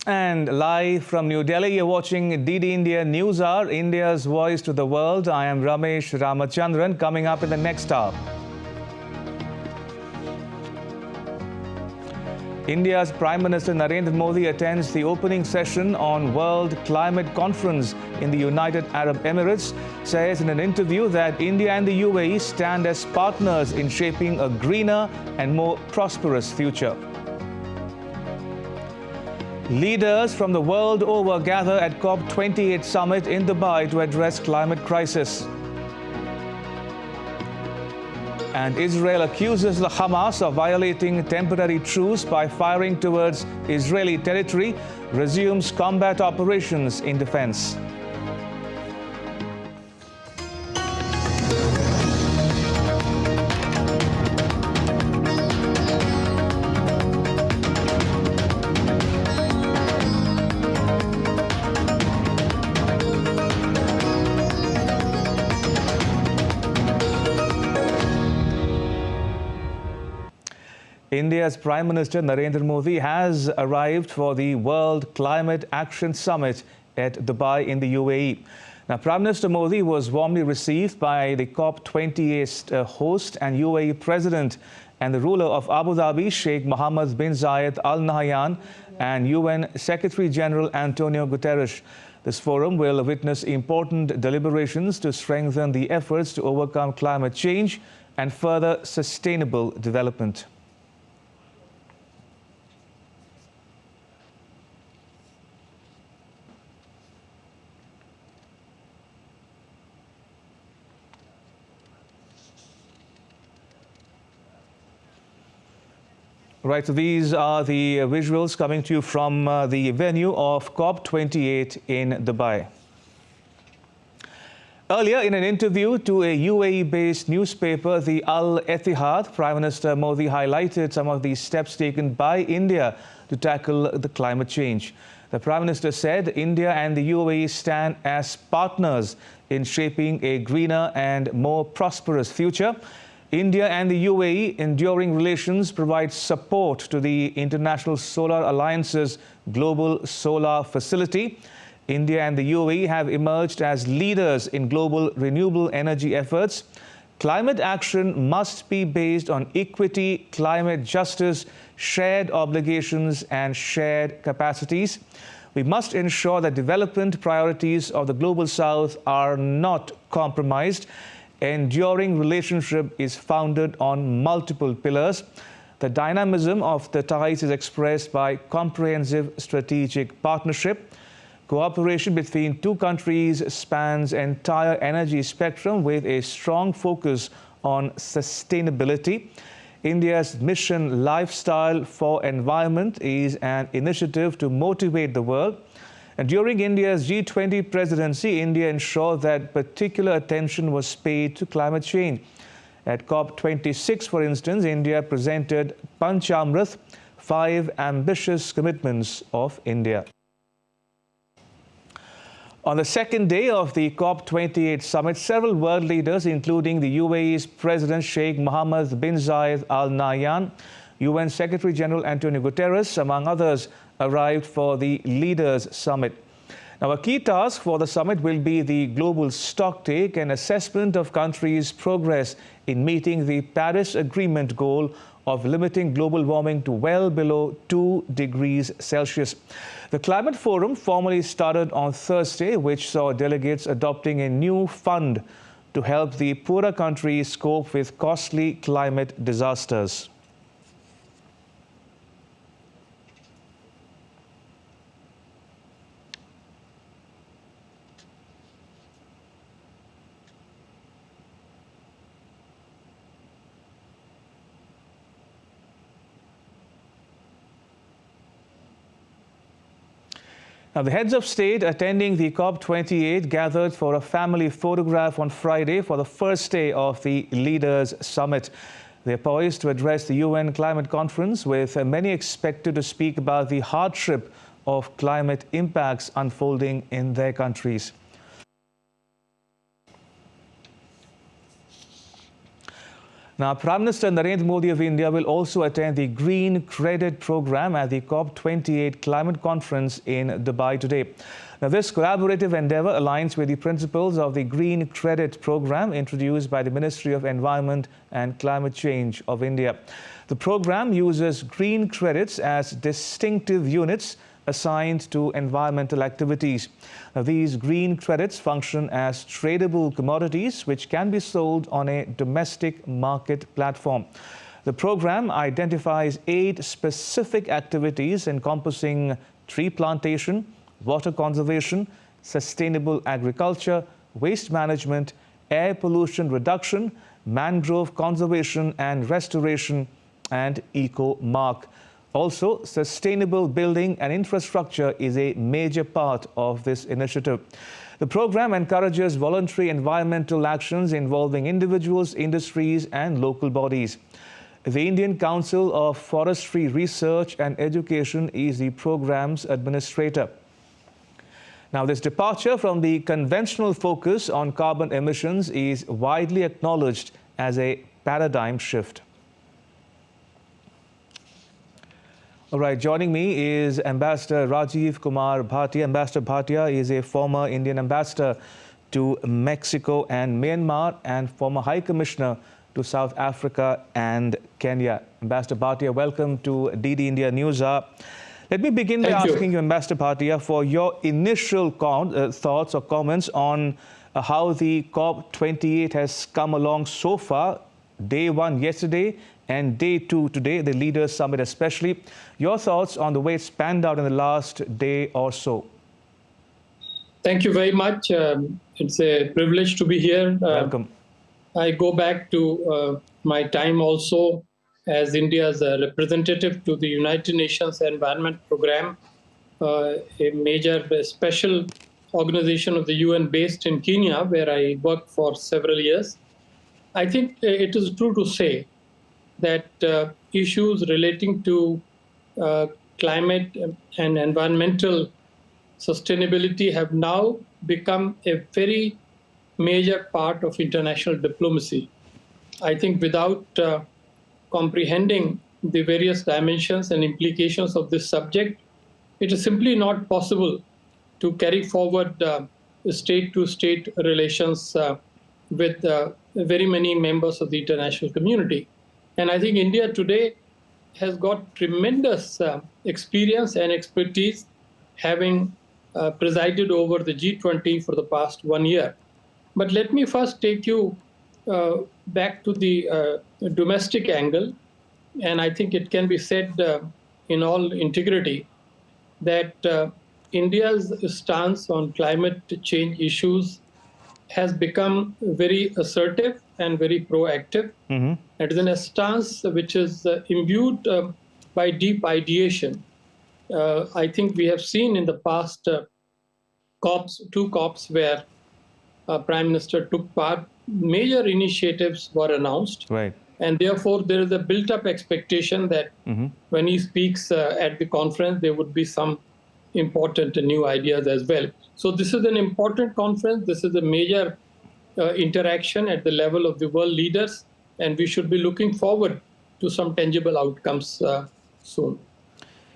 And live from New Delhi, you're watching DD India News Hour, India's voice to the world. I am Ramesh Ramachandran. Coming up in the next hour, India's Prime Minister Narendra Modi attends the opening session on World Climate Conference in the United Arab Emirates, says in an interview that India and the UAE stand as partners in shaping a greener and more prosperous future. Leaders from the world over gather at COP28 Summit in Dubai to address climate crisis. And Israel accuses the Hamas of violating temporary truce by firing towards Israeli territory, resumes combat operations in defense. India's Prime Minister Narendra Modi has arrived for the World Climate Action Summit at Dubai in the UAE. Now, Prime Minister Modi was warmly received by the COP28 host and UAE President and the ruler of Abu Dhabi, Sheikh Mohammed bin Zayed Al Nahyan, and UN Secretary General Antonio Guterres. This forum will witness important deliberations to strengthen the efforts to overcome climate change and further sustainable development. Right, so these are the visuals coming to you from the venue of COP28 in Dubai. Earlier, in an interview to a UAE-based newspaper, the Al Etihad, Prime Minister Modi highlighted some of the steps taken by India to tackle the climate change. The Prime Minister said India and the UAE stand as partners in shaping a greener and more prosperous future. India and the UAE enduring relations provide support to the International Solar Alliance's Global Solar Facility. India and the UAE have emerged as leaders in global renewable energy efforts. Climate action must be based on equity, climate justice, shared obligations and shared capacities. We must ensure that development priorities of the Global South are not compromised. Enduring relationship is founded on multiple pillars. The dynamism of the ties is expressed by comprehensive strategic partnership. Cooperation between two countries spans entire energy spectrum with a strong focus on sustainability. India's mission Lifestyle for Environment is an initiative to motivate the world. And during India's G20 presidency, India ensured that particular attention was paid to climate change. At COP26, for instance, India presented Panchamrit, 5 ambitious commitments of India. On the second day of the COP28 summit, several world leaders, including the UAE's President Sheikh Mohammed bin Zayed Al Nahyan, UN Secretary General Antonio Guterres, among others, arrived for the Leaders' Summit. Now, a key task for the summit will be the global stocktake and assessment of countries' progress in meeting the Paris Agreement goal of limiting global warming to well below 2 degrees Celsius. The Climate Forum formally started on Thursday, which saw delegates adopting a new fund to help the poorer countries cope with costly climate disasters. Now, the heads of state attending the COP28 gathered for a family photograph on Friday for the first day of the Leaders' Summit. They're poised to address the UN climate conference, with many expected to speak about the hardship of climate impacts unfolding in their countries. Now, Prime Minister Narendra Modi of India will also attend the Green Credit Program at the COP28 Climate Conference in Dubai today. Now, this collaborative endeavour aligns with the principles of the Green Credit Program introduced by the Ministry of Environment and Climate Change of India. The program uses green credits as distinctive units assigned to environmental activities. Now, these green credits function as tradable commodities which can be sold on a domestic market platform. The program identifies 8 specific activities encompassing tree plantation, water conservation, sustainable agriculture, waste management, air pollution reduction, mangrove conservation and restoration, and eco-mark. Also, sustainable building and infrastructure is a major part of this initiative. The program encourages voluntary environmental actions involving individuals, industries, and local bodies. The Indian Council of Forestry Research and Education is the program's administrator. Now, this departure from the conventional focus on carbon emissions is widely acknowledged as a paradigm shift. All right, joining me is Ambassador Rajiv Kumar Bhatia. Ambassador Bhatia is a former Indian ambassador to Mexico and Myanmar and former High Commissioner to South Africa and Kenya. Ambassador Bhatia, welcome to DD India News Hour. Let me begin by asking you, Ambassador Bhatia, for your initial thoughts or comments on how the COP28 has come along so far. Day 1 yesterday and day 2 today, the Leaders Summit especially. Your thoughts on the way it's panned out in the last day or so? Thank you very much. It's a privilege to be here. Welcome. I go back to my time also as India's representative to the United Nations Environment Program, a major special organization of the UN based in Kenya, where I worked for several years. I think it is true to say that issues relating to climate and environmental sustainability have now become a very major part of international diplomacy. I think without comprehending the various dimensions and implications of this subject, it is simply not possible to carry forward state-to-state relations with very many members of the international community. And I think India today has got tremendous experience and expertise, having presided over the G20 for the past 1 year. But let me first take you back to the domestic angle. And I think it can be said in all integrity that India's stance on climate change issues has become very assertive and very proactive. It is a stance which is imbued by deep ideation. I think we have seen in the past two COPs where Prime Minister took part, major initiatives were announced. Right. And therefore, there is a built-up expectation that when he speaks at the conference, there would be some important new ideas as well. So this is an important conference. This is a major interaction at the level of the world leaders, and we should be looking forward to some tangible outcomes soon.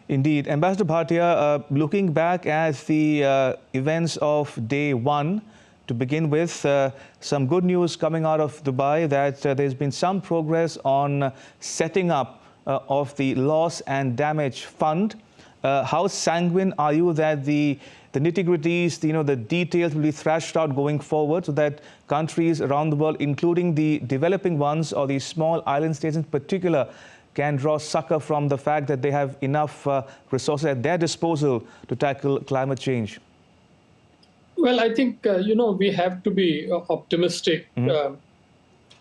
Indeed. Ambassador Bhatia, looking back at the events of day 1, to begin with, some good news coming out of Dubai that there's been some progress on setting up of the loss and damage fund. How sanguine are you that the nitty-gritties, the details will be thrashed out going forward so that countries around the world, including the developing ones or the small island states in particular, can draw succor from the fact that they have enough resources at their disposal to tackle climate change? Well, I think, we have to be optimistic. And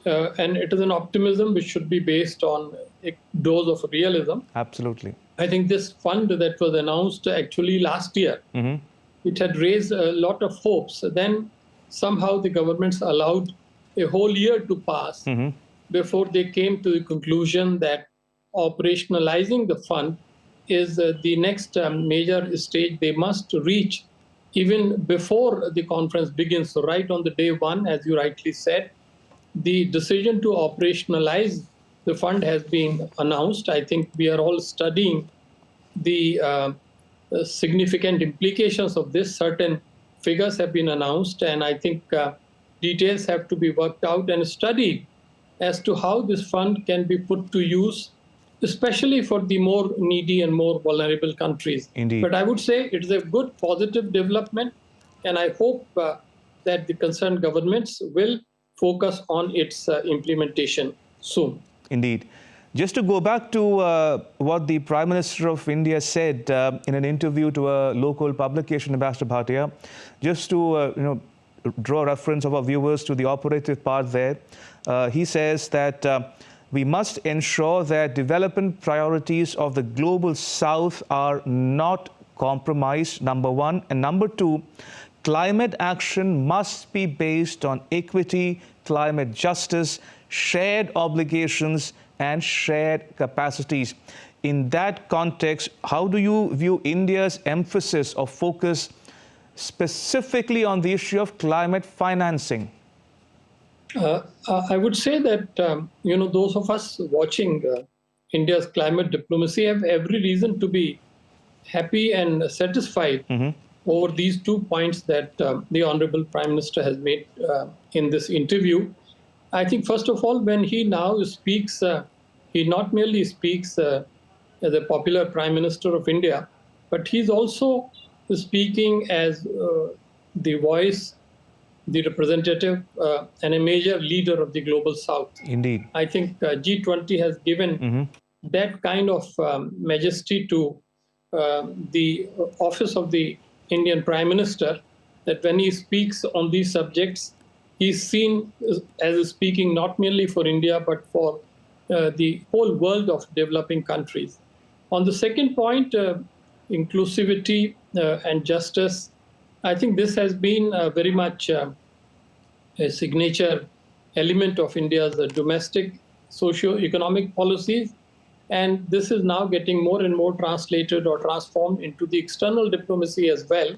it is an optimism which should be based on a dose of realism. Absolutely. I think this fund that was announced actually last year, it had raised a lot of hopes. Then somehow the governments allowed a whole year to pass before they came to the conclusion that operationalizing the fund is the next major stage they must reach even before the conference begins. So right on the day 1, as you rightly said, the decision to operationalize the fund has been announced. I think we are all studying the significant implications of this. Certain figures have been announced, and I think details have to be worked out and studied as to how this fund can be put to use, especially for the more needy and more vulnerable countries. Indeed. But I would say it is a good, positive development, and I hope that the concerned governments will focus on its implementation soon. Indeed. Just to go back to what the Prime Minister of India said in an interview to a local publication, Ambassador Bhatia, just to draw reference of our viewers to the operative part there, he says that we must ensure that development priorities of the global south are not compromised, number one. And number two, climate action must be based on equity, climate justice, shared obligations, and shared capacities. In that context, how do you view India's emphasis or focus specifically on the issue of climate financing? I would say that those of us watching India's climate diplomacy have every reason to be happy and satisfied over these 2 points that the Honorable Prime Minister has made in this interview. I think, first of all, when he now speaks, he not merely speaks as a popular Prime Minister of India, but he's also speaking as the voice, the representative, and a major leader of the global south. Indeed. I think G20 has given that kind of majesty to the office of the Indian Prime Minister, that when he speaks on these subjects, he's seen as speaking not merely for India, but for the whole world of developing countries. On the second point, inclusivity and justice, I think this has been very much a signature element of India's domestic socio-economic policies. And this is now getting more and more translated or transformed into the external diplomacy as well.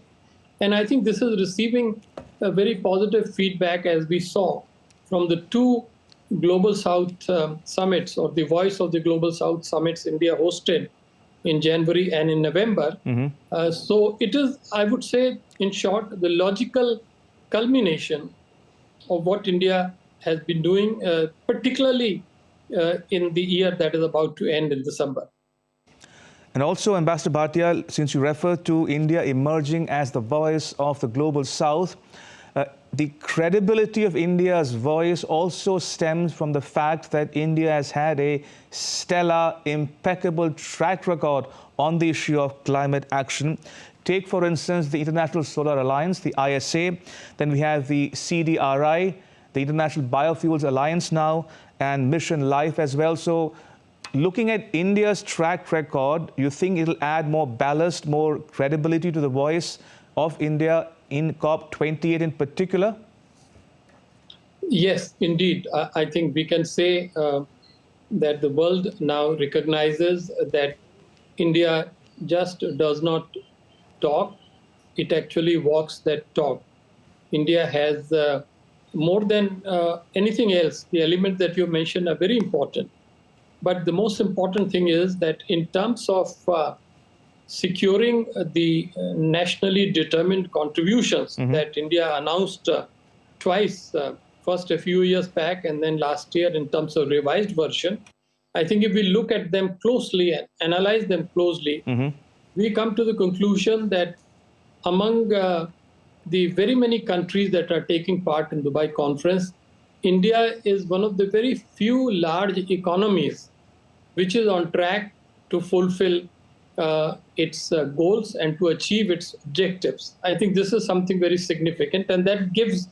And I think this is receiving a very positive feedback, as we saw from the 2 Global South summits, or the Voice of the Global South summits India hosted in January and in November. So it is, I would say, in short, the logical culmination of what India has been doing, particularly in the year that is about to end in December. And also, Ambassador Bhatia, since you referred to India emerging as the voice of the global south, the credibility of India's voice also stems from the fact that India has had a stellar, impeccable track record on the issue of climate action. Take, for instance, the International Solar Alliance, the ISA. Then we have the CDRI, the International Biofuels Alliance now, and Mission Life as well. So looking at India's track record, you think it'll add more ballast, more credibility to the voice of India in COP28 in particular? Yes, indeed. I think we can say that the world now recognizes that India just does not talk, it actually walks that talk. India has more than anything else, the elements that you mentioned are very important. But the most important thing is that in terms of securing the nationally determined contributions that India announced twice, first a few years back and then last year in terms of revised version, I think if we look at them closely and analyze them closely, we come to the conclusion that among the very many countries that are taking part in Dubai conference, India is one of the very few large economies which is on track to fulfill its goals and to achieve its objectives. I think this is something very significant, and that gives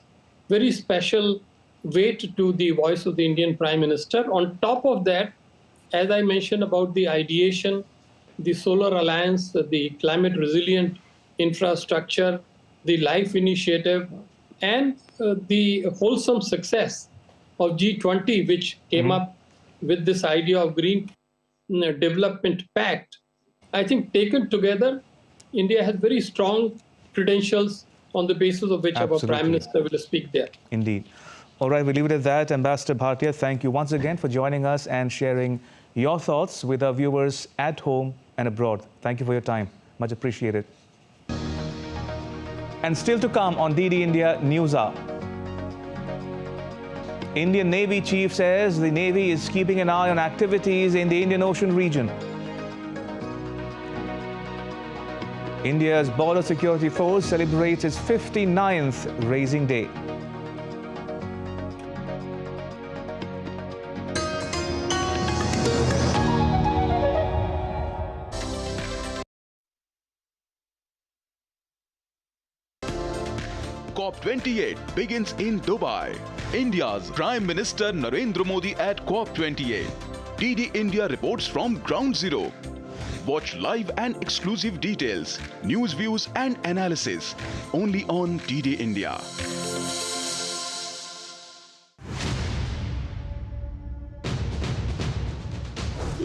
very special weight to the voice of the Indian Prime Minister. On top of that, as I mentioned about the ideation, the Solar Alliance, the climate resilient infrastructure, the LIFE initiative, and the wholesome success of G20, which came up with this idea of Green Development Pact, I think taken together, India has very strong credentials on the basis of which our Prime Minister will speak there. Indeed. All right, we leave it at that. Ambassador Bhatia, thank you once again for joining us and sharing your thoughts with our viewers at home and abroad. Thank you for your time. Much appreciated. And still to come on DD India News Hour. Indian Navy Chief says the Navy is keeping an eye on activities in the Indian Ocean region. India's Border Security Force celebrates its 59th Raising Day. COP28 begins in Dubai. India's Prime Minister Narendra Modi at COP28. DD India reports from Ground Zero. Watch live and exclusive details, news views and analysis only on DD India.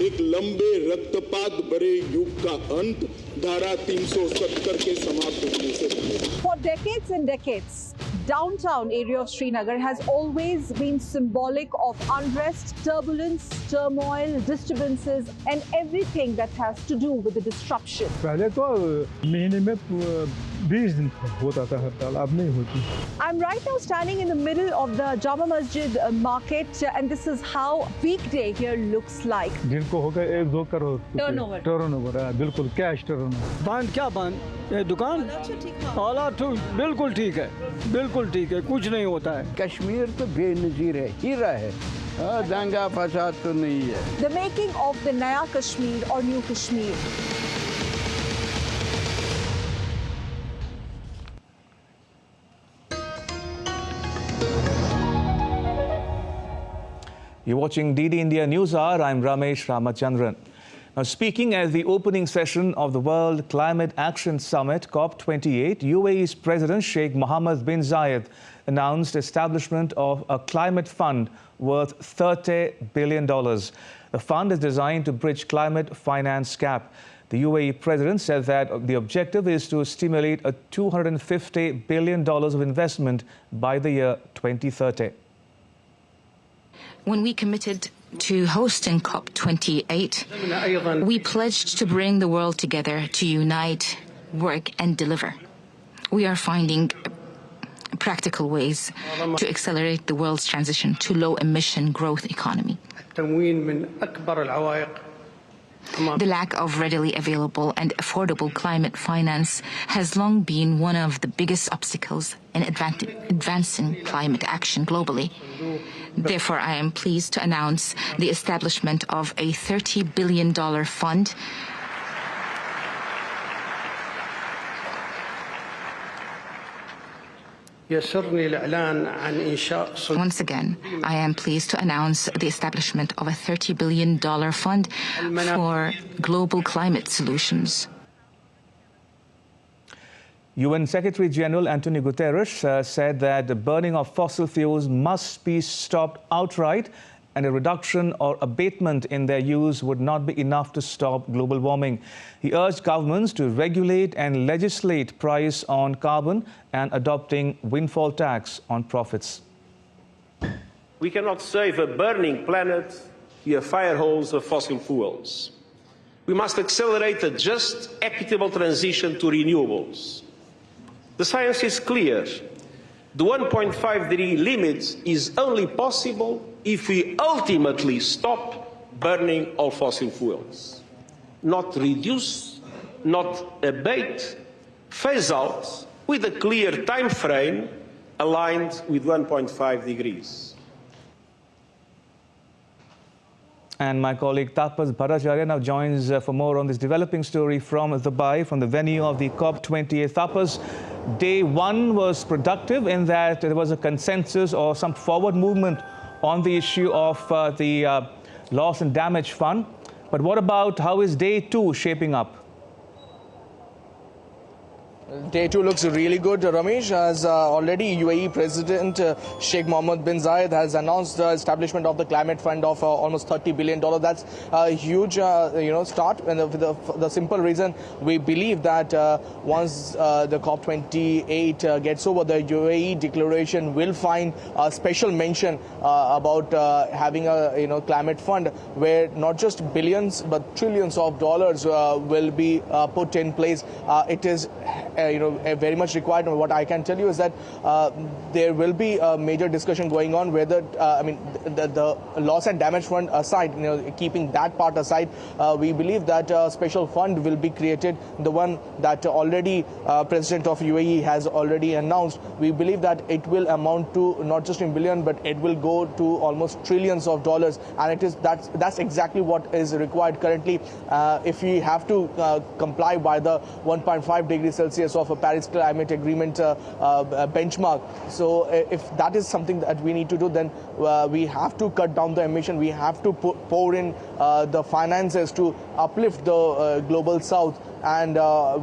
एक लंबे रक्तपात भरे युग का अंत धारा 370 के समाप्त होने से पहले। For decades and decades, downtown area of Srinagar has always been symbolic of unrest, turbulence, turmoil, disturbances, and everything that has to do with the disruption. पहले तो महीने में 20 दिन होता था हड़ताल, अब नहीं होती। I'm right now standing in the middle of the Jama Masjid market, and this is how weekday here looks like. दिन को होगा 1-2 करोड़ टर्नओवर है, बिल्कुल कैश टर्नओवर। बंद क्या बंद? ये दुकान हालात तो बिल्कुल ठीक है, बिल्कुल ठीक है, कुछ नहीं होता है। कश्मीर तो बेनजीर है, हीरा है, दंगा फसाद तो नहीं है। The making of the Naya Kashmir or New Kashmir. You're watching DD India News Hour. I'm Ramesh Ramachandran. Now, speaking at the opening session of the World Climate Action Summit, COP28, UAE's President Sheikh Mohammed bin Zayed announced establishment of a climate fund worth $30 billion. The fund is designed to bridge climate finance gap. The UAE President said that the objective is to stimulate a $250 billion of investment by the year 2030. When we committed to hosting COP28, we pledged to bring the world together to unite, work and deliver. We are finding practical ways to accelerate the world's transition to low-emission growth economy. The lack of readily available and affordable climate finance has long been one of the biggest obstacles in advancing climate action globally. Therefore, I am pleased to announce the establishment of a $30 billion fund Once again, I am pleased to announce the establishment of a $30 billion fund for global climate solutions. UN Secretary General Antonio Guterres said that the burning of fossil fuels must be stopped outright, and a reduction or abatement in their use would not be enough to stop global warming. He urged governments to regulate and legislate price on carbon and adopting windfall tax on profits. We cannot save a burning planet via fire holes of fossil fuels. We must accelerate a just, equitable transition to renewables. The science is clear. The 1.5-degree limit is only possible if we ultimately stop burning all fossil fuels. Not reduce, not abate, phase out with a clear time frame aligned with 1.5 degrees. And my colleague Tapas Bhattacharya now joins for more on this developing story from Dubai, from the venue of the COP28. Tapas, day one was productive in that there was a consensus or some forward movement on the issue of the loss and damage fund. But what about how is day two shaping up? Day 2 looks really good, Ramesh, as already UAE President Sheikh Mohammed bin Zayed has announced the establishment of the climate fund of almost $30 billion. That's a huge, start. And the simple reason we believe that once the COP28 gets over, the UAE declaration will find a special mention about having a climate fund where not just billions but trillions of dollars will be put in place. It is very much required. And what I can tell you is that there will be a major discussion going on whether, the loss and damage fund aside, keeping that part aside, we believe that a special fund will be created, the one that already President of UAE has already announced. We believe that it will amount to not just in billion, but it will go to almost trillions of dollars. And that's exactly what is required currently if we have to comply by the 1.5 degrees Celsius of a Paris Climate Agreement benchmark. So if that is something that we need to do, then we have to cut down the emission. We have to pour in the finances to uplift the global south. And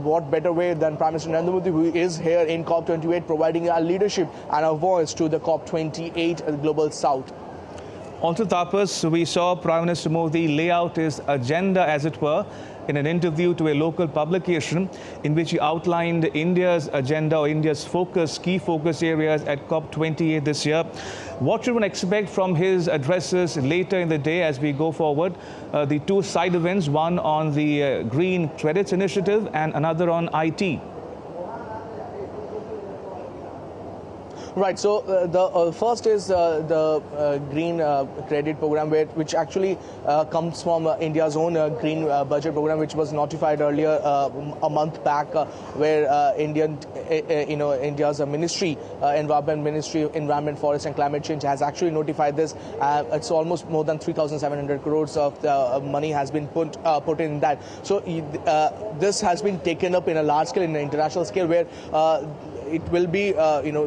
what better way than Prime Minister Narendra Modi, who is here in COP28, providing a leadership and a voice to the COP28 global south. Also, Tapas, we saw Prime Minister Modi lay out his agenda, as it were, in an interview to a local publication in which he outlined India's agenda or India's key focus areas at COP28 this year. What should one expect from his addresses later in the day as we go forward? The two side events, one on the Green Credits Initiative and another on IT. Right. So the first is the green credit program, which actually comes from India's own green budget program, which was notified earlier a month back, where India's ministry, Environment, Forest and Climate Change, has actually notified this. It's almost more than 3,700 crores of money has been put in that. So this has been taken up in a large scale, in an international scale, where it will be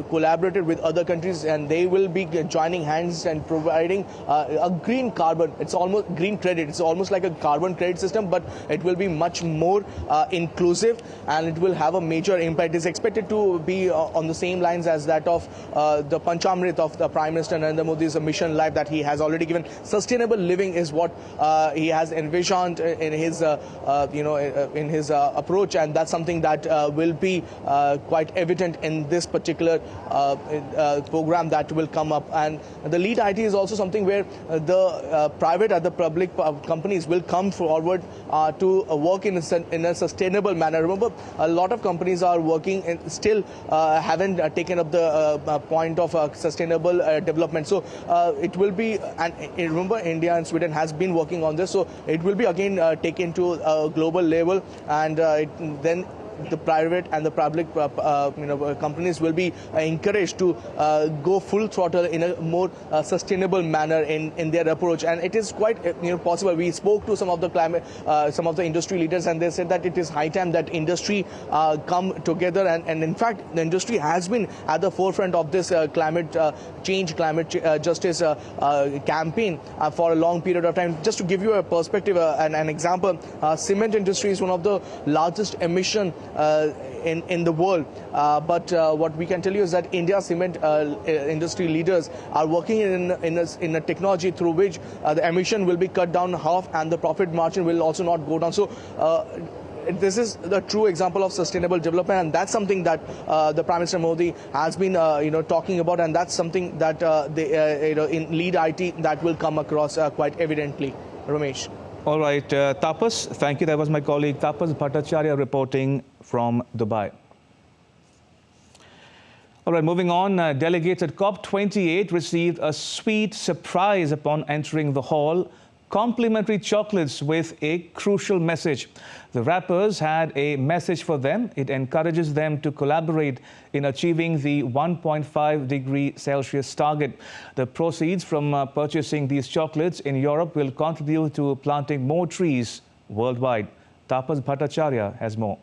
collaborated with other countries, and they will be joining hands and providing a green carbon. It's almost green credit. It's almost like a carbon credit system, but it will be much more inclusive, and it will have a major impact. It's expected to be on the same lines as that of the Panchamrit of the Prime Minister Narendra Modi's mission life that he has already given. Sustainable living is what he has envisioned in his approach, and that's something that will be quite evident in this particular program that will come up. And the lead IT is also something where the private and the public companies will come forward to work in a sustainable manner. Remember, a lot of companies are working and still haven't taken up the point of sustainable development. So it will be, and remember, India and Sweden has been working on this, so it will be again taken to a global level, and then the private and the public companies will be encouraged to go full throttle in a more sustainable manner in their approach. And it is quite possible. We spoke to some of the industry leaders, and they said that it is high time that industry come together, and in fact the industry has been at the forefront of this climate change, climate justice campaign for a long period of time. Just to give you a perspective, an example, cement industry is one of the largest emission in the world, but what we can tell you is that India's cement industry leaders are working in a technology through which the emission will be cut down half, and the profit margin will also not go down. So this is the true example of sustainable development, and that's something that the Prime Minister Modi has been talking about, and that's something that in lead IT that will come across quite evidently. Ramesh. All right, Tapas, thank you. That was my colleague Tapas Bhattacharya reporting from Dubai. All right, moving on, delegates at COP28 received a sweet surprise upon entering the hall: complimentary chocolates with a crucial message. The wrappers had a message for them. It encourages them to collaborate in achieving the 1.5 degree Celsius target. The proceeds from purchasing these chocolates in Europe will contribute to planting more trees worldwide. Tapas Bhattacharya has more.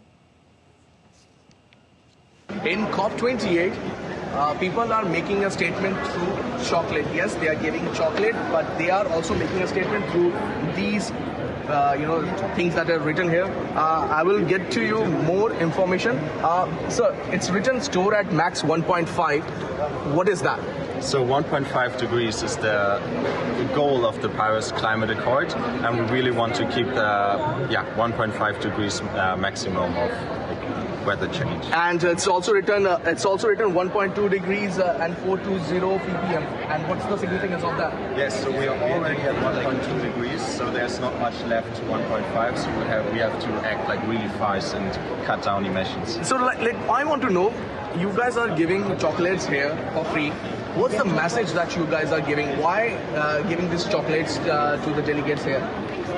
In COP28, people are making a statement through chocolate. Yes, they are giving chocolate, but they are also making a statement through these things that are written here. I will get to you more information. Sir, it's written store at max 1.5. What is that? So 1.5 degrees is the goal of the Paris Climate Accord, and we really want to keep the 1.5 degrees maximum of weather change. And it's also written 1.2 degrees and 420 ppm. And what's the significance of that? Yes, so we are already at 1.2 degrees, so there's not much left to 1.5. So we have to act like really fast and cut down emissions. So I want to know, you guys are giving chocolates here for free. What's the message that you guys are giving? Why giving these chocolates to the delegates here?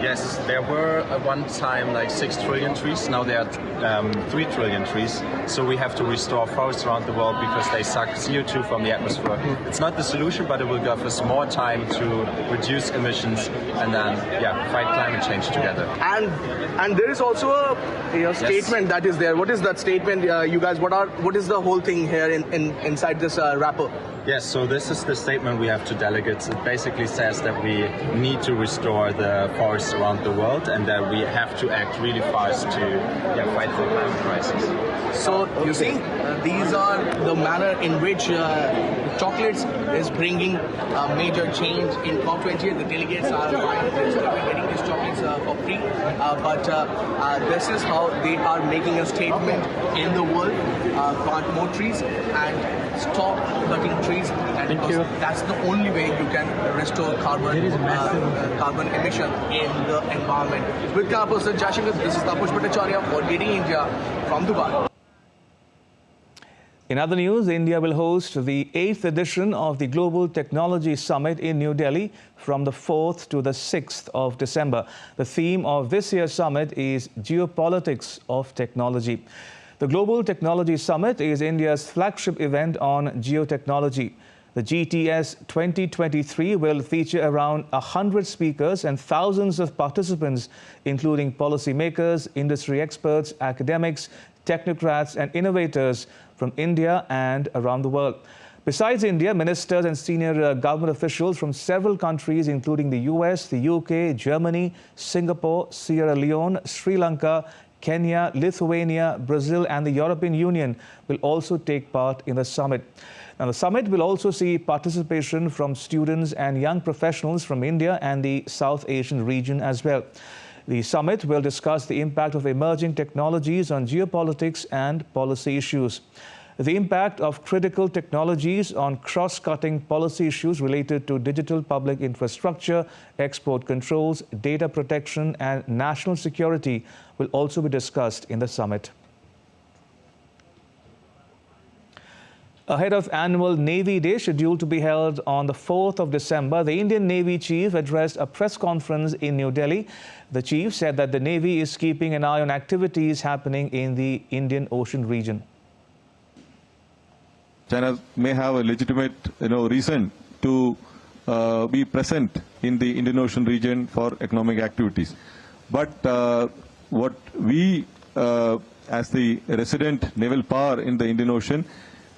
Yes, there were at one time like 6 trillion trees. Now there are 3 trillion trees. So we have to restore forests around the world because they suck CO2 from the atmosphere. It's not the solution, but it will give us more time to reduce emissions and then fight climate change together. And there is also a statement that is there. What is that statement, you guys? What is the whole thing here inside this wrapper? Yes, so this is the statement we have to delegates. It basically says that we need to restore the forests around the world and that we have to act really fast to fight the climate crisis. So you see, these are the manner in which chocolates is bringing a major change in COP28. The delegates are getting these chocolates for free, but this is how they are making a statement in the world: plant more trees and stop cutting trees. And that's the only way you can restore carbon emission in the environment. With camera person Jashinger, this is Tapush Bhattacharya for DD India from Dubai. In other news, India will host the 8th edition of the Global Technology Summit in New Delhi from the 4th to the 6th of December. The theme of this year's summit is Geopolitics of Technology. The Global Technology Summit is India's flagship event on geotechnology. The GTS 2023 will feature around 100 speakers and thousands of participants, including policymakers, industry experts, academics, technocrats and innovators from India and around the world. Besides India, ministers and senior government officials from several countries, including the US, the UK, Germany, Singapore, Sierra Leone, Sri Lanka, Kenya, Lithuania, Brazil and the European Union will also take part in the summit. Now, the summit will also see participation from students and young professionals from India and the South Asian region as well. The summit will discuss the impact of emerging technologies on geopolitics and policy issues. The impact of critical technologies on cross-cutting policy issues related to digital public infrastructure, export controls, data protection and national security will also be discussed in the summit. Ahead of annual Navy Day scheduled to be held on the 4th of December, the Indian Navy Chief addressed a press conference in New Delhi. The Chief said that the Navy is keeping an eye on activities happening in the Indian Ocean region. China may have a legitimate reason to be present in the Indian Ocean region for economic activities. But what we, as the resident naval power in the Indian Ocean,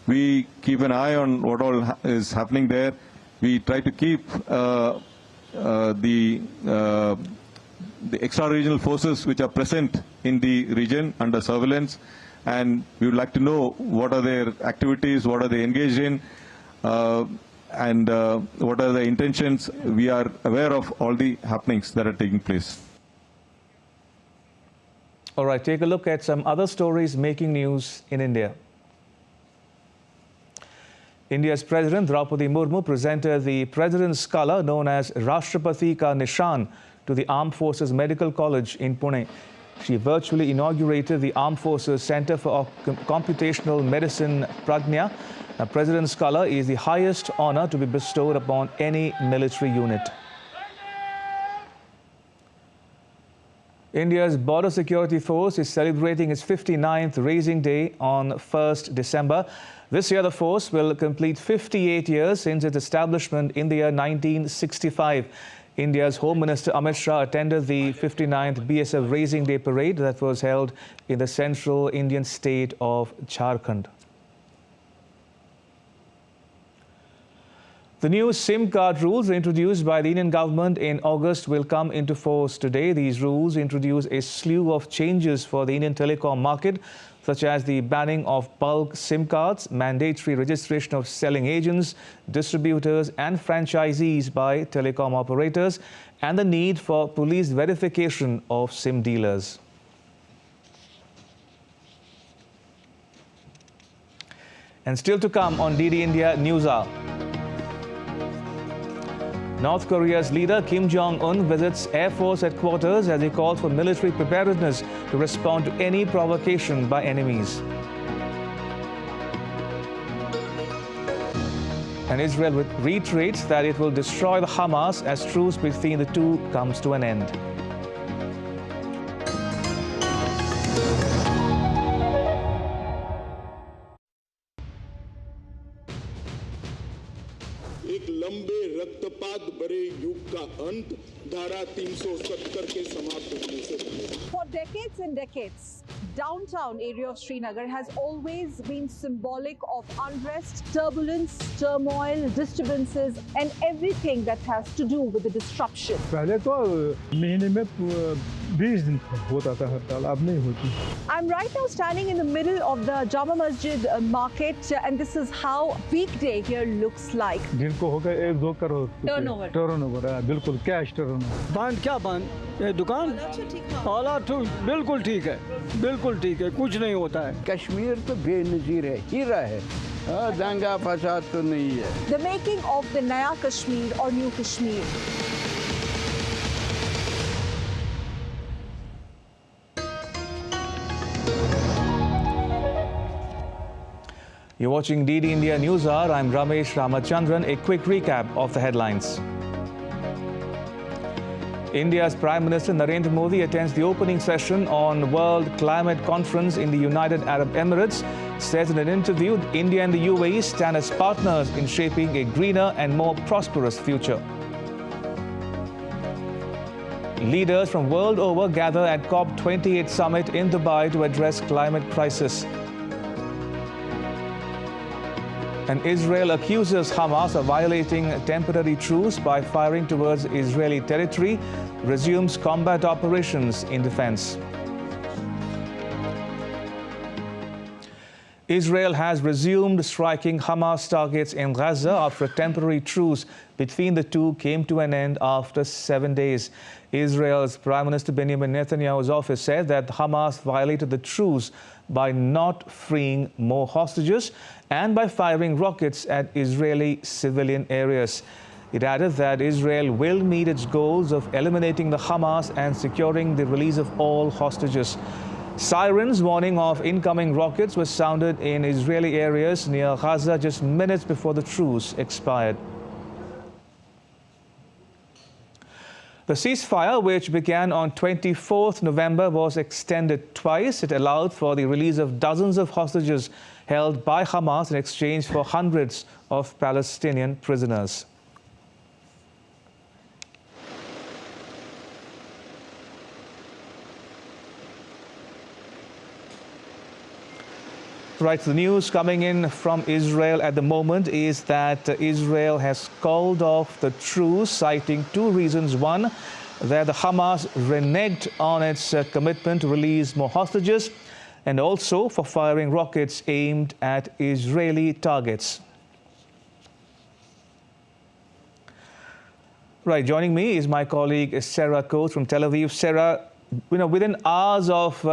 we keep an eye on what all is happening there. We try to keep the extra-regional forces which are present in the region under surveillance, and we would like to know what are their activities, what are they engaged in, and what are the intentions. We are aware of all the happenings that are taking place. All right, take a look at some other stories making news in India. India's President Draupadi Murmu presented the President's Colour known as Rashtrapati Ka Nishan to the Armed Forces Medical College in Pune. She virtually inaugurated the Armed Forces Centre for Computational Medicine Pragnya. Now, President's Colour is the highest honour to be bestowed upon any military unit. India's Border Security Force is celebrating its 59th Raising Day on 1st December. This year, the force will complete 58 years since its establishment in the year 1965. India's Home Minister Amit Shah attended the 59th BSF Raising Day parade that was held in the central Indian state of Jharkhand. The new SIM card rules introduced by the Indian government in August will come into force today. These rules introduce a slew of changes for the Indian telecom market, such as the banning of bulk SIM cards, mandatory registration of selling agents, distributors and franchisees by telecom operators, and the need for police verification of SIM dealers. And still to come on DD India News Hour. North Korea's leader Kim Jong-un visits Air Force headquarters as he calls for military preparedness to respond to any provocation by enemies. And Israel reiterates that it will destroy the Hamas as truce between the two comes to an end. एक लंबे रक्तपात भरे युग का अंत धारा 370 के समाप्त होने से पहले। For decades and decades, downtown area of Srinagar has always been symbolic of unrest, turbulence, turmoil, disturbances, and everything that has to do with the disruption. पहले तो महीने में 20 दिन होता था हड़ताल, अब नहीं होती। I'm right now standing in the middle of the Jama Masjid market, and this is how weekday here looks like. दिन को होगा 1-2 करोड़ टर्नओवर है, बिल्कुल कैश टर्नओवर। बंद क्या बंद? ये दुकान हालात बिल्कुल ठीक है, बिल्कुल ठीक है, कुछ नहीं होता है। कश्मीर तो बेनजीर है, हीरा है, दंगा फसाद तो नहीं है। The making of the Naya Kashmir or New Kashmir. You're watching DD India News Hour. I'm Ramesh Ramachandran. A quick recap of the headlines. India's Prime Minister Narendra Modi attends the opening session on World Climate Conference in the United Arab Emirates. Says in an interview, India and the UAE stand as partners in shaping a greener and more prosperous future. Leaders from world over gather at COP28 Summit in Dubai to address climate crisis. And Israel accuses Hamas of violating a temporary truce by firing towards Israeli territory, resumes combat operations in defense. Israel has resumed striking Hamas targets in Gaza after a temporary truce between the two came to an end after 7 days. Israel's Prime Minister Benjamin Netanyahu's office said that Hamas violated the truce by not freeing more hostages and by firing rockets at Israeli civilian areas. It added that Israel will meet its goals of eliminating the Hamas and securing the release of all hostages. Sirens warning of incoming rockets were sounded in Israeli areas near Gaza just minutes before the truce expired. The ceasefire, which began on 24th November, was extended twice. It allowed for the release of dozens of hostages held by Hamas in exchange for hundreds of Palestinian prisoners. Right, the news coming in from Israel at the moment is that Israel has called off the truce, citing two reasons. One, that the Hamas reneged on its commitment to release more hostages, and also for firing rockets aimed at Israeli targets. Right, joining me is my colleague Sarah Coates from Tel Aviv. Sarah, within hours of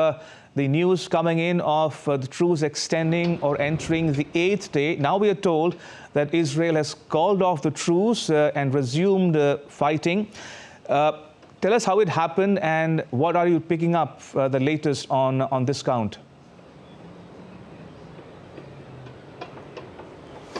the news coming in of the truce extending or entering the 8th day, now we are told that Israel has called off the truce and resumed fighting. Tell us how it happened and what are you picking up the latest on this count?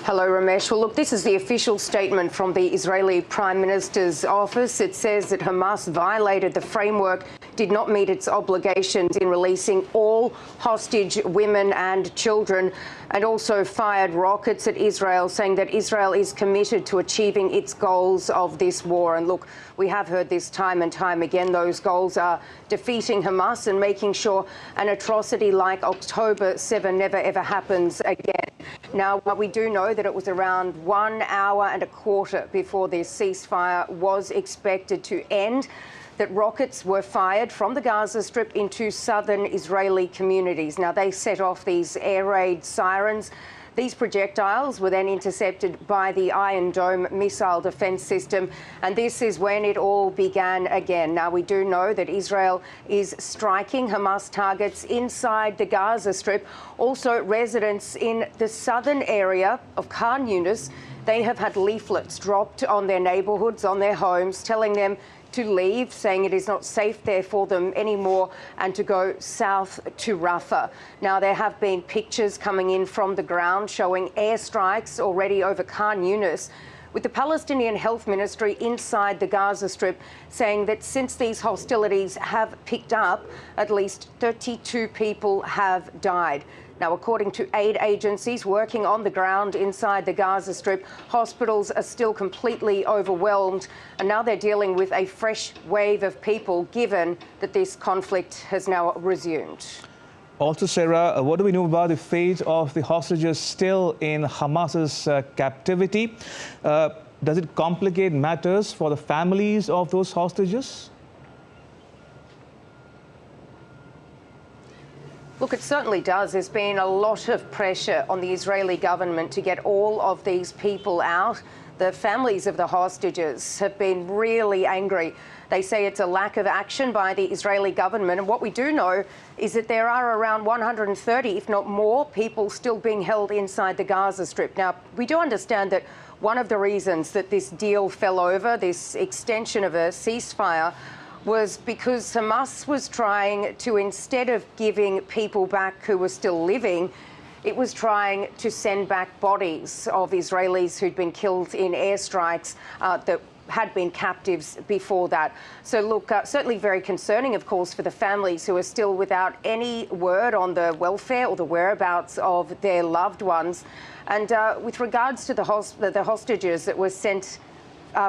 Hello, Ramesh. Well, look, this is the official statement from the Israeli Prime Minister's office. It says that Hamas violated the framework did not meet its obligations in releasing all hostage women and children, and also fired rockets at Israel, saying that Israel is committed to achieving its goals of this war. And look, we have heard this time and time again. Those goals are defeating Hamas and making sure an atrocity like October 7 never ever happens again. Now, we do know that it was around 1 hour and a quarter before this ceasefire was expected to end, that rockets were fired from the Gaza Strip into southern Israeli communities. Now, they set off these air raid sirens. These projectiles were then intercepted by the Iron Dome missile defense system, and this is when it all began again. Now, we do know that Israel is striking Hamas targets inside the Gaza Strip, also residents in the southern area of Khan Yunis. They have had leaflets dropped on their neighbourhoods, on their homes, telling them to leave, saying it is not safe there for them anymore, and to go south to Rafah. Now, there have been pictures coming in from the ground showing airstrikes already over Khan Yunis, with the Palestinian Health Ministry inside the Gaza Strip saying that since these hostilities have picked up, at least 32 people have died. Now, according to aid agencies working on the ground inside the Gaza Strip, hospitals are still completely overwhelmed, and now they're dealing with a fresh wave of people, given that this conflict has now resumed. Also, Sarah, what do we know about the fate of the hostages still in Hamas's captivity? Does it complicate matters for the families of those hostages? Look, it certainly does. There's been a lot of pressure on the Israeli government to get all of these people out. The families of the hostages have been really angry. They say it's a lack of action by the Israeli government. And what we do know is that there are around 130, if not more, people still being held inside the Gaza Strip. Now, we do understand that one of the reasons that this deal fell over, this extension of a ceasefire, was because Hamas was trying to, instead of giving people back who were still living, it was trying to send back bodies of Israelis who'd been killed in airstrikes that had been captives before that. So look, certainly very concerning, of course, for the families who are still without any word on the welfare or the whereabouts of their loved ones. And with regards to the hostages that were sent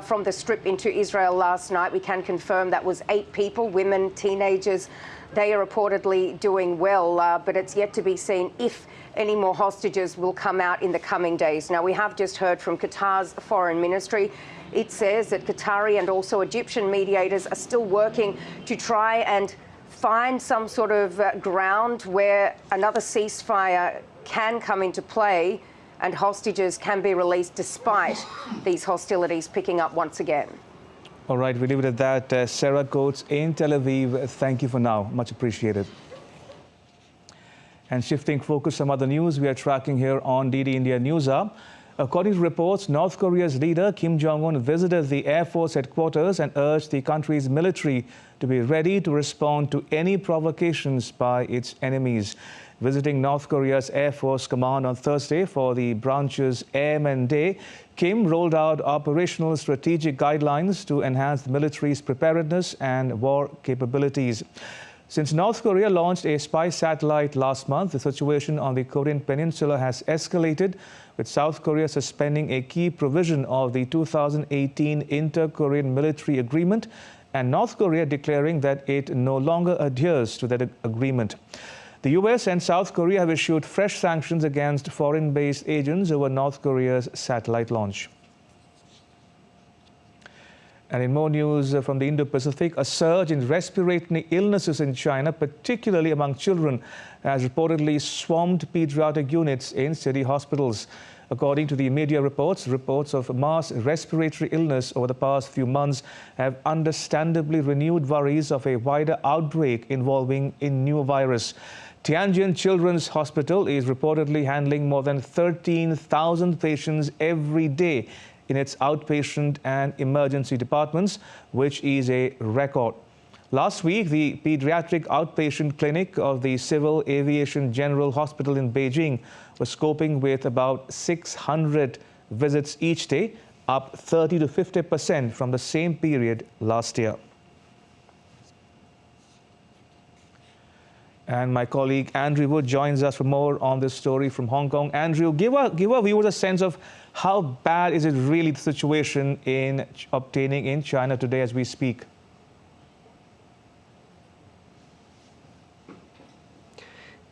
from the Strip into Israel last night, we can confirm that was 8 people, women, teenagers. They are reportedly doing well, but it's yet to be seen if any more hostages will come out in the coming days. Now, we have just heard from Qatar's foreign ministry. It says that Qatari and also Egyptian mediators are still working to try and find some sort of ground where another ceasefire can come into play and hostages can be released despite these hostilities picking up once again. All right, we leave it at that. Sarah Coates in Tel Aviv, thank you for now. Much appreciated. And shifting focus, some other news we are tracking here on DD India News Hub. According to reports, North Korea's leader Kim Jong-un visited the Air Force headquarters and urged the country's military to be ready to respond to any provocations by its enemies. Visiting North Korea's Air Force Command on Thursday for the branch's Airman Day, Kim rolled out operational strategic guidelines to enhance the military's preparedness and war capabilities. Since North Korea launched a spy satellite last month, the situation on the Korean peninsula has escalated, with South Korea suspending a key provision of the 2018 Inter-Korean Military Agreement and North Korea declaring that it no longer adheres to that agreement. The US and South Korea have issued fresh sanctions against foreign-based agents over North Korea's satellite launch. And in more news from the Indo-Pacific, a surge in respiratory illnesses in China, particularly among children, has reportedly swamped pediatric units in city hospitals. According to the media reports of mass respiratory illness over the past few months have understandably renewed worries of a wider outbreak involving a new virus. Tianjin Children's Hospital is reportedly handling more than 13,000 patients every day in its outpatient and emergency departments, which is a record. Last week, the pediatric outpatient clinic of the Civil Aviation General Hospital in Beijing was coping with about 600 visits each day, up 30 to 50% from the same period last year. And my colleague Andrew Wood joins us for more on this story from Hong Kong. Andrew, give our viewers a sense of how bad is it really the situation in obtaining in China today as we speak?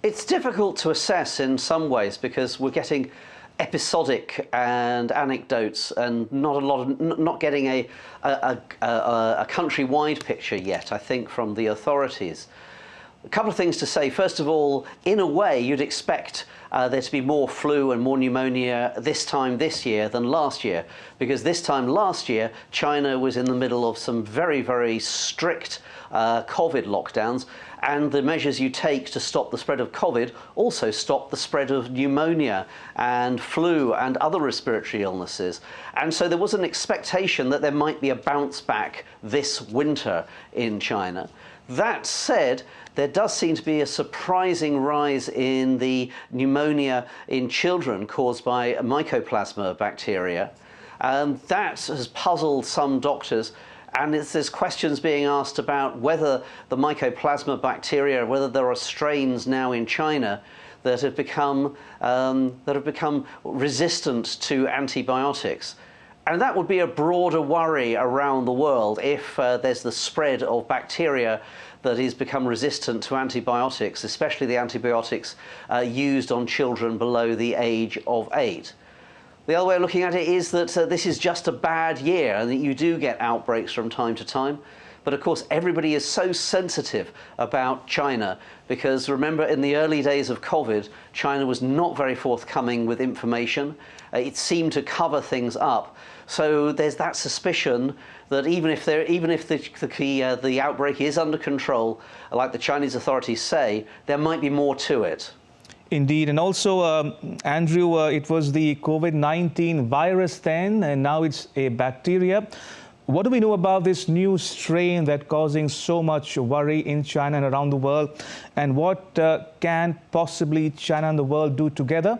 It's difficult to assess in some ways because we're getting episodic and anecdotes and not getting a countrywide picture yet, I think, from the authorities. A couple of things to say. First of all, in a way, you'd expect there to be more flu and more pneumonia this time this year than last year, because this time last year, China was in the middle of some very, very strict COVID lockdowns, and the measures you take to stop the spread of COVID also stop the spread of pneumonia and flu and other respiratory illnesses. And so there was an expectation that there might be a bounce back this winter in China. That said, there does seem to be a surprising rise in the pneumonia in children caused by Mycoplasma bacteria. That has puzzled some doctors, and there's questions being asked about whether the Mycoplasma bacteria, whether there are strains now in China that have become resistant to antibiotics. And that would be a broader worry around the world if there's the spread of bacteria that has become resistant to antibiotics, especially the antibiotics used on children below the age of 8. The other way of looking at it is that this is just a bad year and that you do get outbreaks from time to time. But of course, everybody is so sensitive about China because remember, in the early days of COVID, China was not very forthcoming with information. It seemed to cover things up. So there's that suspicion that even if the outbreak is under control, like the Chinese authorities say, there might be more to it. Indeed. And also, Andrew, it was the COVID-19 virus then, and now it's a bacteria. What do we know about this new strain that's causing so much worry in China and around the world? And what can possibly China and the world do together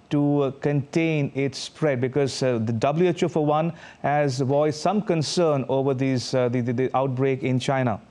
to contain its spread? Because the WHO, for one, has voiced some concern over the outbreak in China.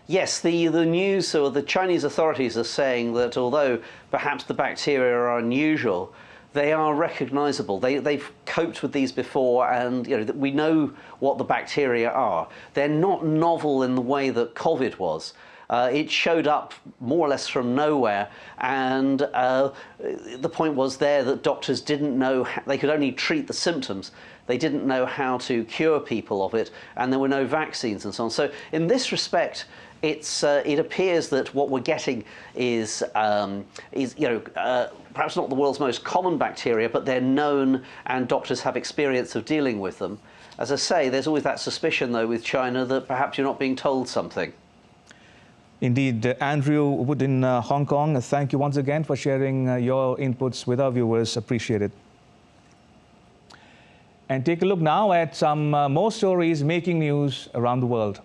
Yes, the news or the Chinese authorities are saying that although perhaps the bacteria are unusual, they are recognizable. They've coped with these before, and we know what the bacteria are. They're not novel in the way that COVID was. It showed up more or less from nowhere, and the point was there that doctors didn't know, they could only treat the symptoms. They didn't know how to cure people of it, and there were no vaccines and so on. So in this respect, it appears that what we're getting is perhaps not the world's most common bacteria, but they're known and doctors have experience of dealing with them. As I say, there's always that suspicion, though, with China that perhaps you're not being told something. Indeed. Andrew Wood in Hong Kong, thank you once again for sharing your inputs with our viewers. Appreciate it. And take a look now at some more stories making news around the world.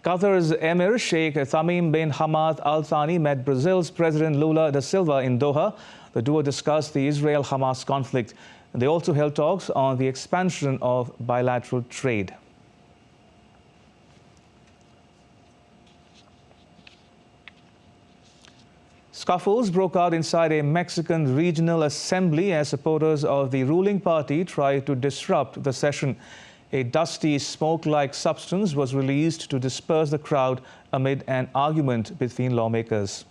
Qatar's Emir Sheikh Tamim bin Hamad Al Thani met Brazil's President Lula da Silva in Doha. The duo discussed the Israel-Hamas conflict. They also held talks on the expansion of bilateral trade. Scuffles broke out inside a Mexican regional assembly as supporters of the ruling party tried to disrupt the session. A dusty smoke-like substance was released to disperse the crowd amid an argument between lawmakers.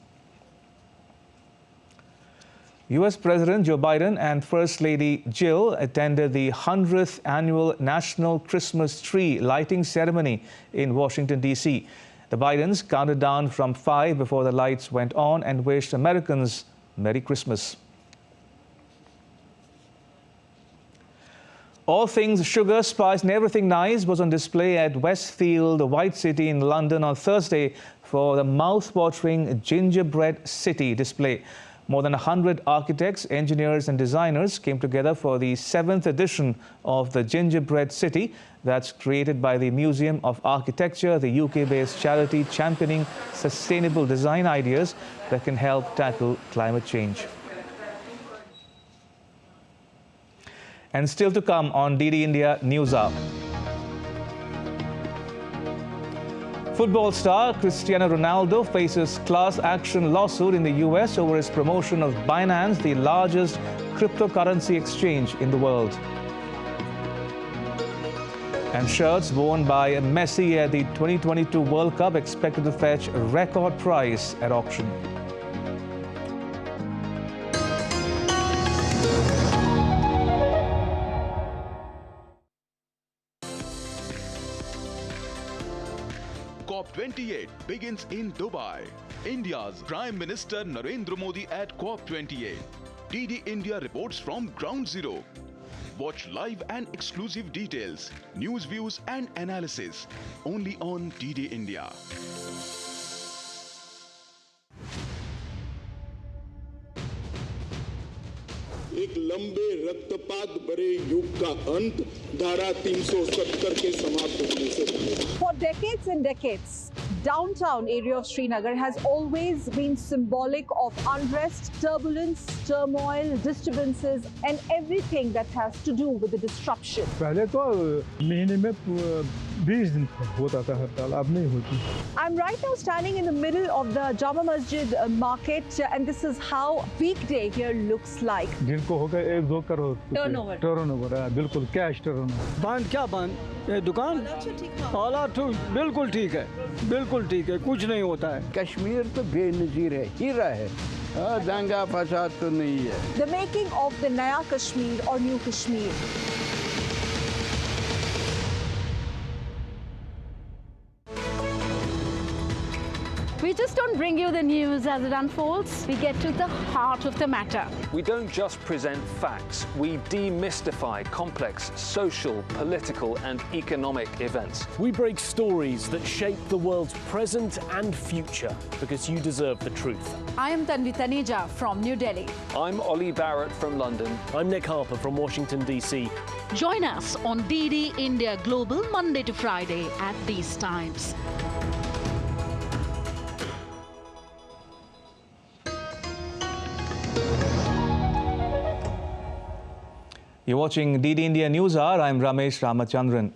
U.S. President Joe Biden and First Lady Jill attended the 100th annual National Christmas Tree Lighting Ceremony in Washington, D.C. The Bidens counted down from 5 before the lights went on and wished Americans Merry Christmas. All things sugar, spice and everything nice was on display at Westfield, the White City in London on Thursday for the mouth-watering Gingerbread City display. More than 100 architects, engineers and designers came together for the 7th edition of the Gingerbread City that's created by the Museum of Architecture, the UK-based charity championing sustainable design ideas that can help tackle climate change. And still to come on DD India News Hour. Football star Cristiano Ronaldo faces class action lawsuit in the US over his promotion of Binance, the largest cryptocurrency exchange in the world. And shirts worn by Messi at the 2022 World Cup expected to fetch a record price at auction. COP28 begins in Dubai. India's Prime Minister Narendra Modi at COP28. DD India reports from Ground Zero. Watch live and exclusive details, news views and analysis only on DD India. एक लंबे रक्तपात भरे युग का अंत धारा 370 के समाप्त होने से पहले. For decades and decades, downtown area of Srinagar has always been symbolic of unrest, turbulence, turmoil, disturbances, and everything that has to do with the disruption. पहले तो महीने में 20 दिन होता था हड़ताल, अब नहीं होती. I'm right now standing in the middle of the Jama Masjid market, and this is how weekday here looks like. जिनको होगा 1-2 करोड़ टर्नओवर है, बिल्कुल कैश टर्नओवर. बंद क्या बंद? ये दुकान हालात तो बिल्कुल ठीक है, बिल्कुल ठीक है, कुछ नहीं होता है. कश्मीर तो बेनजीर है, हीरा है, दंगा फसाद तो नहीं है. The making of the Naya Kashmir or New Kashmir. We just don't bring you the news as it unfolds. We get to the heart of the matter. We don't just present facts. We demystify complex social, political and economic events. We break stories that shape the world's present and future because you deserve the truth. I am Tanvi Taneja from New Delhi. I'm Ollie Barrett from London. I'm Nick Harper from Washington, D.C. Join us on DD India Global Monday to Friday at these times. You're watching DD India News Hour. I'm Ramesh Ramachandran.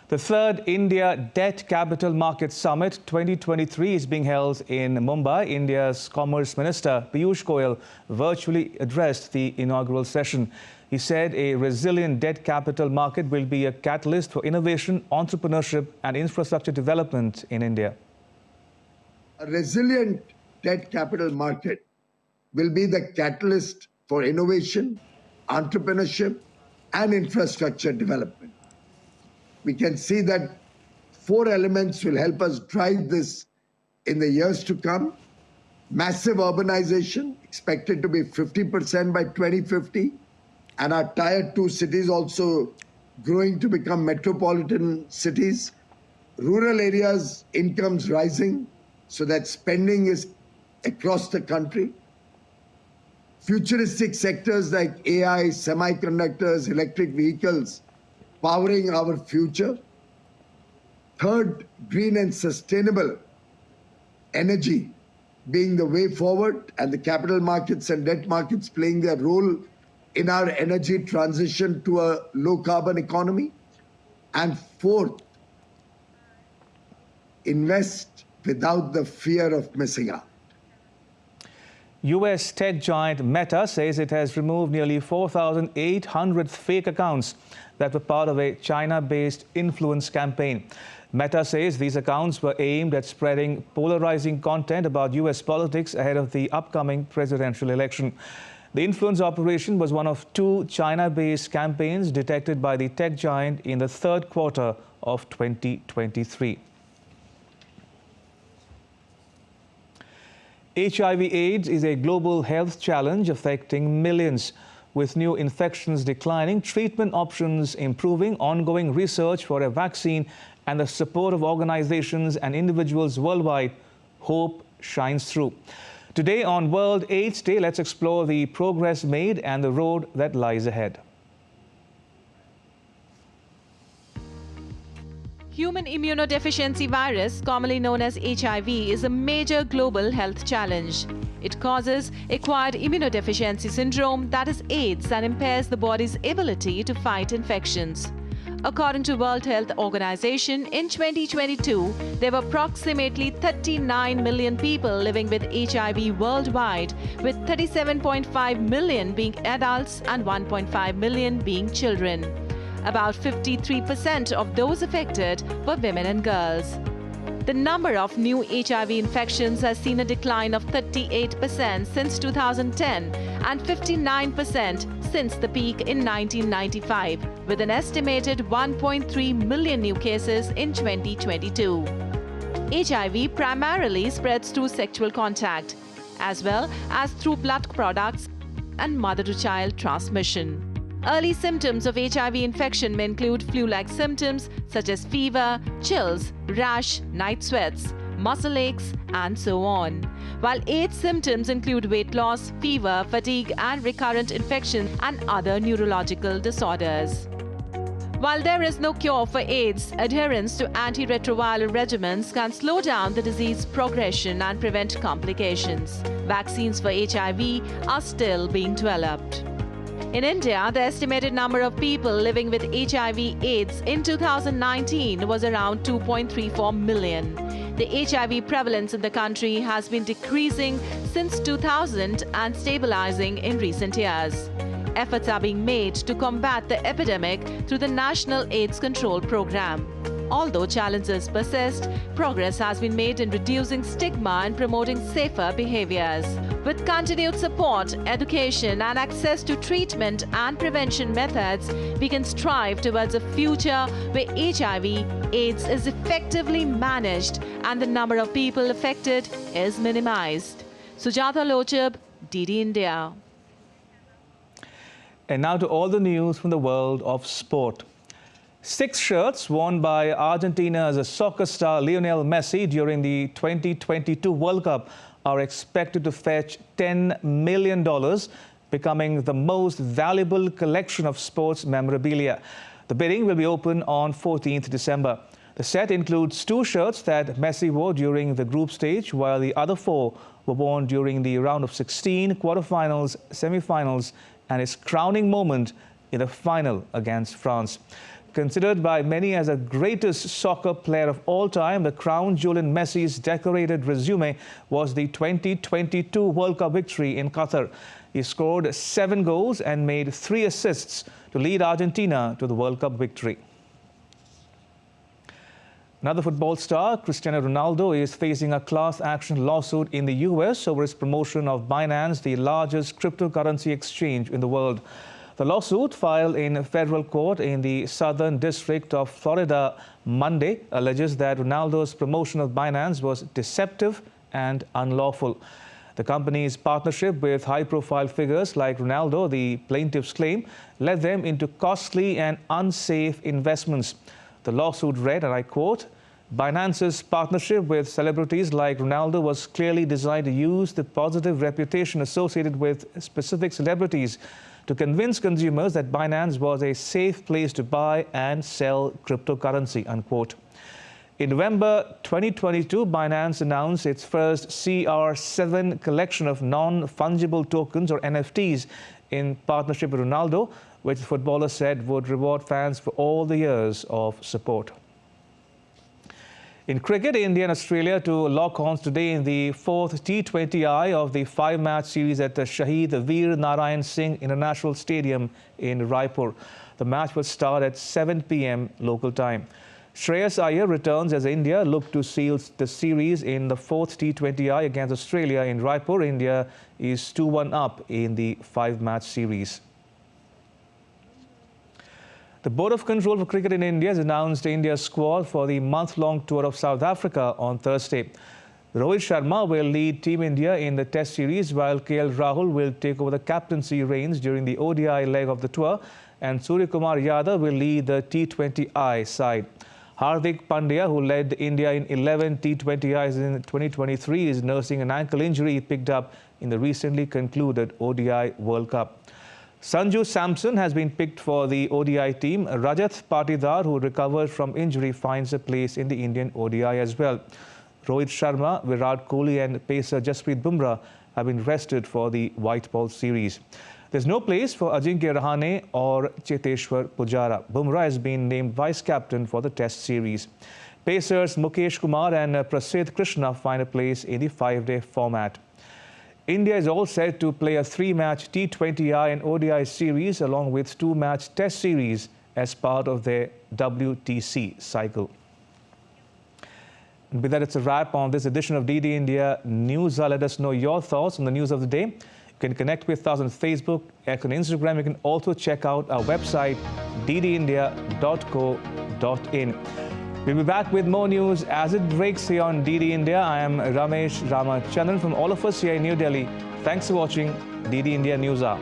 The third India Debt Capital Market Summit 2023 is being held in Mumbai. India's Commerce Minister Piyush Goyal virtually addressed the inaugural session. He said a resilient debt capital market will be a catalyst for innovation, entrepreneurship and infrastructure development in India. A resilient debt capital market will be the catalyst for innovation, entrepreneurship and infrastructure development. We can see that 4 elements will help us drive this in the years to come. Massive urbanization, expected to be 50% by 2050, and our Tier 2 cities also growing to become metropolitan cities. Rural areas, incomes rising, so that spending is across the country. Futuristic sectors like AI, semiconductors, electric vehicles, powering our future. Third, green and sustainable energy being the way forward, and the capital markets and debt markets playing their role in our energy transition to a low-carbon economy. And fourth, invest without the fear of missing out. US tech giant Meta says it has removed nearly 4,800 fake accounts that were part of a China-based influence campaign. Meta says these accounts were aimed at spreading polarizing content about US politics ahead of the upcoming presidential election. The influence operation was one of 2 China-based campaigns detected by the tech giant in the third quarter of 2023. HIV/AIDS is a global health challenge affecting millions. With new infections declining, treatment options improving, ongoing research for a vaccine, and the support of organizations and individuals worldwide, hope shines through. Today on World AIDS Day, let's explore the progress made and the road that lies ahead. Human immunodeficiency virus, commonly known as HIV, is a major global health challenge. It causes acquired immunodeficiency syndrome, that is AIDS, and impairs the body's ability to fight infections. According to World Health Organization, in 2022, there were approximately 39 million people living with HIV worldwide, with 37.5 million being adults and 1.5 million being children. About 53% of those affected were women and girls. The number of new HIV infections has seen a decline of 38% since 2010 and 59% since the peak in 1995, with an estimated 1.3 million new cases in 2022. HIV primarily spreads through sexual contact, as well as through blood products and mother-to-child transmission. Early symptoms of HIV infection may include flu-like symptoms such as fever, chills, rash, night sweats, muscle aches, and so on. While AIDS symptoms include weight loss, fever, fatigue, and recurrent infection and other neurological disorders. While there is no cure for AIDS, adherence to antiretroviral regimens can slow down the disease progression and prevent complications. Vaccines for HIV are still being developed. In India, the estimated number of people living with HIV/AIDS in 2019 was around 2.34 million. The HIV prevalence in the country has been decreasing since 2000 and stabilizing in recent years. Efforts are being made to combat the epidemic through the National AIDS Control Program. Although challenges persist, progress has been made in reducing stigma and promoting safer behaviors. With continued support, education, and access to treatment and prevention methods, we can strive towards a future where HIV/AIDS is effectively managed and the number of people affected is minimized. Sujata Lochab, DD India. And now to all the news from the world of sport. 6 shirts worn by Argentina's soccer star Lionel Messi during the 2022 World Cup are expected to fetch $10 million, becoming the most valuable collection of sports memorabilia. The bidding will be open on 14th December. The set includes 2 shirts that Messi wore during the group stage, while the other 4 were worn during the round of 16, quarterfinals, semi-finals, and his crowning moment in the final against France. Considered by many as the greatest soccer player of all time, the crown jewel in Messi's decorated resume was the 2022 World Cup victory in Qatar. He scored 7 goals and made 3 assists to lead Argentina to the World Cup victory. Another football star, Cristiano Ronaldo, is facing a class action lawsuit in the US over his promotion of Binance, the largest cryptocurrency exchange in the world. The lawsuit, filed in federal court in the Southern District of Florida Monday, alleges that Ronaldo's promotion of Binance was deceptive and unlawful. The company's partnership with high-profile figures like Ronaldo, the plaintiffs claim, led them into costly and unsafe investments. The lawsuit read, and I quote, "Binance's partnership with celebrities like Ronaldo was clearly designed to use the positive reputation associated with specific celebrities to convince consumers that Binance was a safe place to buy and sell cryptocurrency," unquote. In November 2022, Binance announced its first CR7 collection of non-fungible tokens, or NFTs, in partnership with Ronaldo, which the footballer said would reward fans for all the years of support. In cricket, India and Australia to lock horns today in the 4th T20I of the 5-match series at the Shahid Veer Narayan Singh International Stadium in Raipur. The match will start at 7 p.m. local time. Shreyas Iyer returns as India look to seal the series in the 4th T20I against Australia in Raipur. India is 2-1 up in the 5-match series. The Board of Control for Cricket in India has announced India's squad for the month-long tour of South Africa on Thursday. Rohit Sharma will lead Team India in the Test series, while KL Rahul will take over the captaincy reins during the ODI leg of the tour, and Suryakumar Yadav will lead the T20I side. Hardik Pandya, who led India in 11 T20Is in 2023, is nursing an ankle injury he picked up in the recently concluded ODI World Cup. Sanju Samson has been picked for the ODI team. Rajat Patidar, who recovered from injury, finds a place in the Indian ODI as well. Rohit Sharma, Virat Kohli and pacer Jasprit Bumrah have been rested for the white ball series. There's no place for Ajinkya Rahane or Cheteshwar Pujara. Bumrah has been named vice-captain for the Test series. Pacers Mukesh Kumar and Prasidh Krishna find a place in the 5-day format. India is all set to play a 3-match T20I and ODI series along with 2-match Test series as part of their WTC cycle. And with that, it's a wrap on this edition of DD India News. Let us know your thoughts on the news of the day. You can connect with us on Facebook, X, and Instagram. You can also check out our website, ddindia.co.in. We'll be back with more news as it breaks here on DD India. I am Ramesh Ramachandran. From all of us here in New Delhi, thanks for watching DD India News Hour.